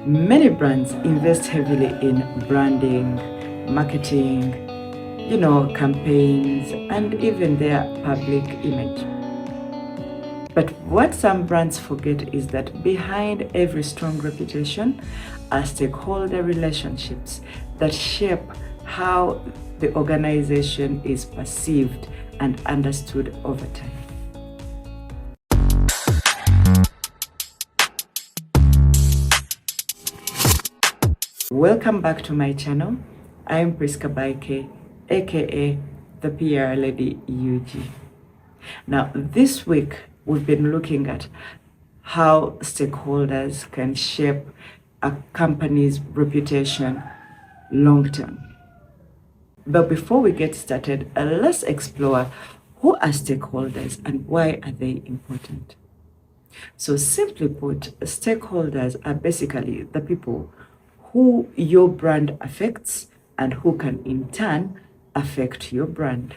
Many brands invest heavily in branding, marketing, campaigns, and even their public image. But what some brands forget is that behind every strong reputation are stakeholder relationships that shape how the organization is perceived and understood over time. Welcome back to my channel. I'm Priska Baike, aka the PR Lady UG. Now, this week we've been looking at how stakeholders can shape a company's reputation long term. But before we get started, let's explore who are stakeholders and why are they important. So simply put, stakeholders are basically the people who your brand affects and who can in turn affect your brand.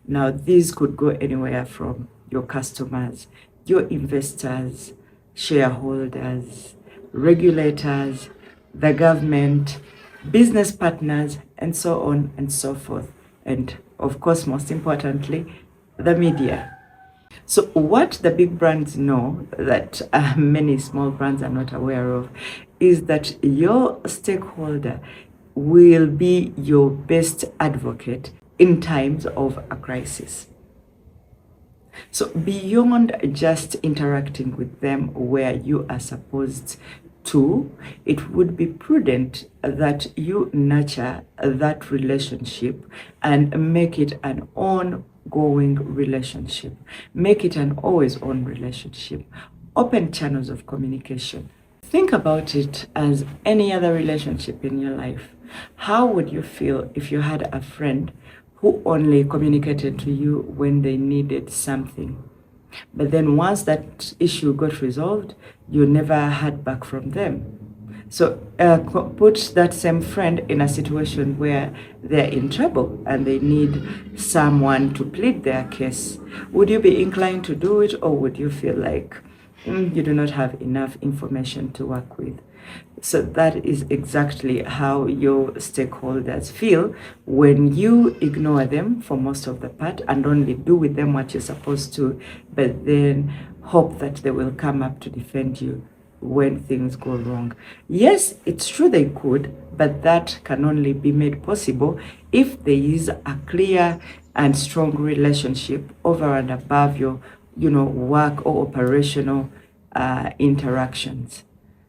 Now, these could go anywhere from your customers, your investors, shareholders, regulators, the government, business partners, and so on and so forth. And of course, most importantly, the media. So what the big brands know that many small brands are not aware of is that your stakeholder will be your best advocate in times of a crisis. So beyond just interacting with them where you are supposed to, it would be prudent that you nurture that relationship and make it an ongoing relationship. Make it an always on relationship. Open channels of communication. Think about it as any other relationship in your life. How would you feel if you had a friend who only communicated to you when they needed something? But then once that issue got resolved, you never heard back from them. So put that same friend in a situation where they're in trouble and they need someone to plead their case. Would you be inclined to do it, or would you feel like you do not have enough information to work with? So that is exactly how your stakeholders feel when you ignore them for most of the part and only do with them what you're supposed to, but then hope that they will come up to defend you when things go wrong. Yes, it's true they could, but that can only be made possible if there is a clear and strong relationship over and above your, work or operational interactions.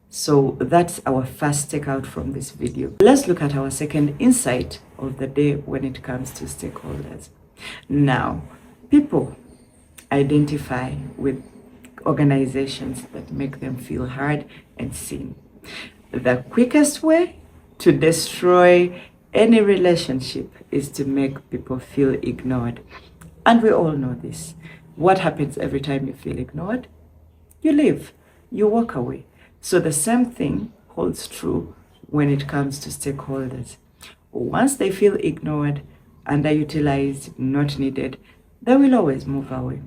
So that's our first takeout from this video. Let's look at our second insight of the day when it comes to stakeholders. Now, people identify with organizations that make them feel heard and seen. The quickest way to destroy any relationship is to make people feel ignored. And we all know this. What happens every time you feel ignored? You leave, you walk away. So the same thing holds true when it comes to stakeholders. Once they feel ignored, underutilized, not needed, they will always move away.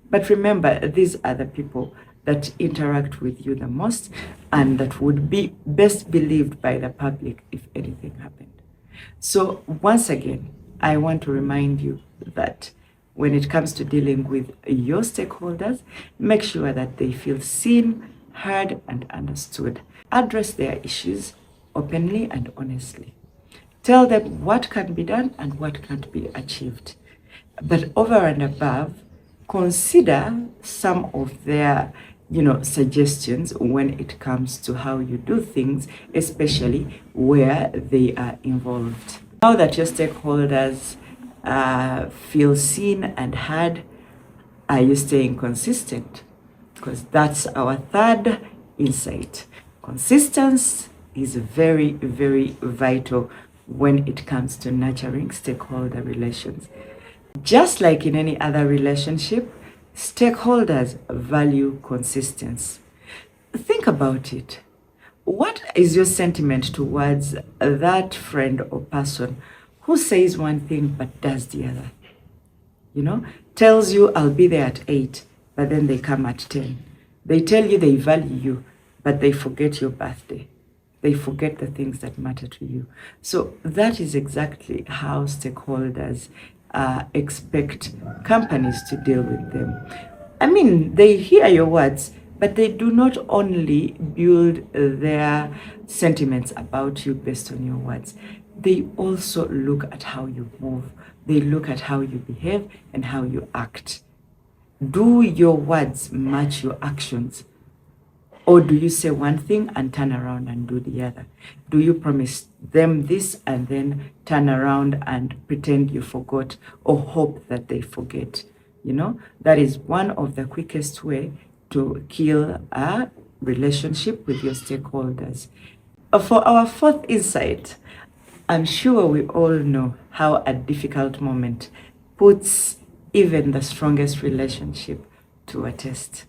But remember, these are the people that interact with you the most and that would be best believed by the public if anything happened. So once again, I want to remind you that when it comes to dealing with your stakeholders, make sure that they feel seen, heard, and understood. Address their issues openly and honestly. Tell them what can be done and what can't be achieved. But over and above, consider some of their suggestions when it comes to how you do things, especially where they are involved. Now that your stakeholders feel seen and heard, are you staying consistent? Because that's our third insight. Consistency is very, very vital when it comes to nurturing stakeholder relations. Just like in any other relationship, stakeholders value consistency. Think about it. What is your sentiment towards that friend or person who says one thing but does the other? Tells you I'll be there at 8, but then they come at 10. They tell you they value you, but they forget your birthday. They forget the things that matter to you. So that is exactly how stakeholders expect companies to deal with them. I mean, they hear your words, but they do not only build their sentiments about you based on your words. They also look at how you move. They look at how you behave and how you act. Do your words match your actions? Or do you say one thing and turn around and do the other? Do you promise them this and then turn around and pretend you forgot or hope that they forget? You know, that is one of the quickest way to kill a relationship with your stakeholders. For our fourth insight, I'm sure we all know how a difficult moment puts even the strongest relationship to a test.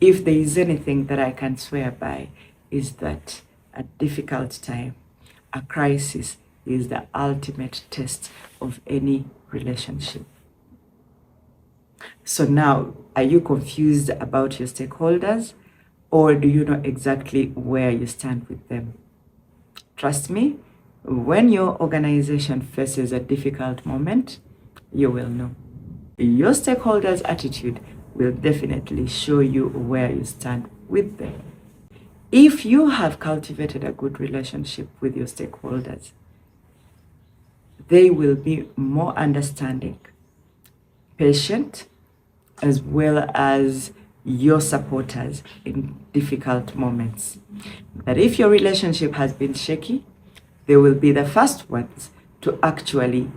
If there is anything that I can swear by, is that a difficult time, a crisis, is the ultimate test of any relationship. So now, are you confused about your stakeholders, or do you know exactly where you stand with them? Trust me, when your organization faces a difficult moment, you will know. Your stakeholders' attitude will definitely show you where you stand with them. If you have cultivated a good relationship with your stakeholders, they will be more understanding, patient, as well as your supporters in difficult moments. But if your relationship has been shaky, they will be the first ones to actually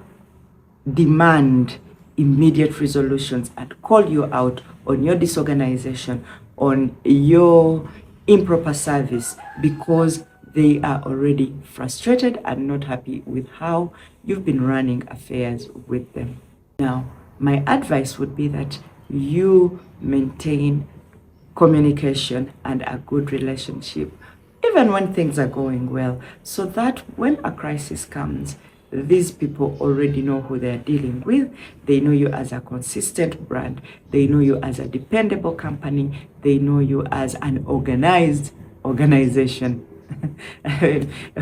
demand immediate resolutions and call you out on your disorganization, on your improper service, because they are already frustrated and not happy with how you've been running affairs with them. Now, my advice would be that you maintain communication and a good relationship, even when things are going well, so that when a crisis comes, these people already know who they're dealing with. They know you as a consistent brand. They know you as a dependable company. They know you as an organized organization.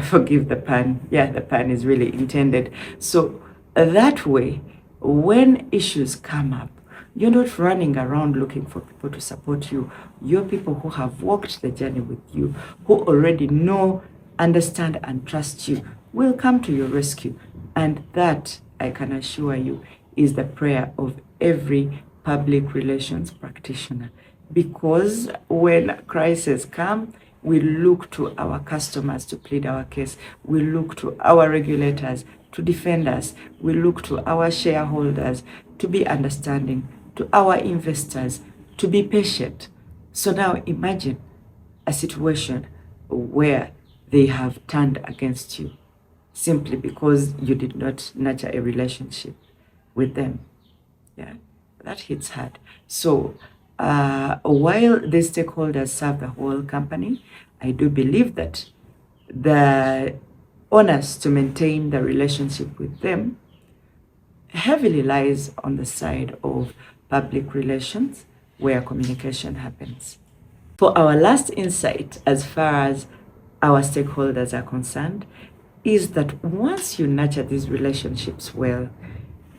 Forgive the pun. Yeah, the pun is really intended. So that way, when issues come up, you're not running around looking for people to support you. You're people who have walked the journey with you, who already know, understand, and trust you, will come to your rescue. And that, I can assure you, is the prayer of every public relations practitioner. Because when crises come, we look to our customers to plead our case. We look to our regulators to defend us. We look to our shareholders to be understanding, to our investors to be patient. So now imagine a situation where they have turned against you simply because you did not nurture a relationship with them. Yeah, that hits hard. So while the stakeholders serve the whole company, I do believe that the onus to maintain the relationship with them heavily lies on the side of public relations, where communication happens. For our last insight, as far as our stakeholders are concerned, is that once you nurture these relationships well,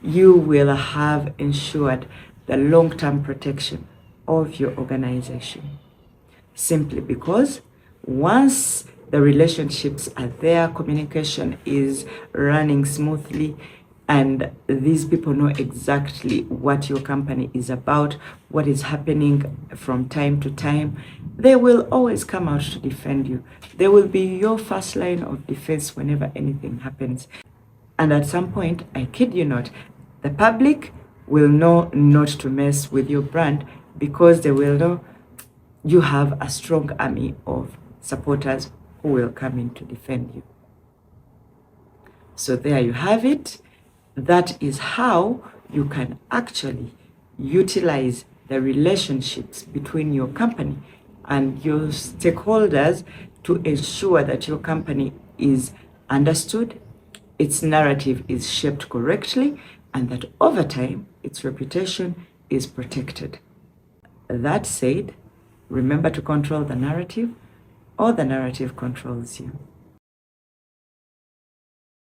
you will have ensured the long-term protection of your organization. Simply because once the relationships are there, communication is running smoothly, and these people know exactly what your company is about, what is happening from time to time, they will always come out to defend you. They will be your first line of defense whenever anything happens. And at some point, I kid you not, the public will know not to mess with your brand, because they will know you have a strong army of supporters who will come in to defend you. So there you have it. That is how you can actually utilize the relationships between your company and your stakeholders to ensure that your company is understood, its narrative is shaped correctly, and that over time, its reputation is protected. That said, Remember to control the narrative, or the narrative controls you.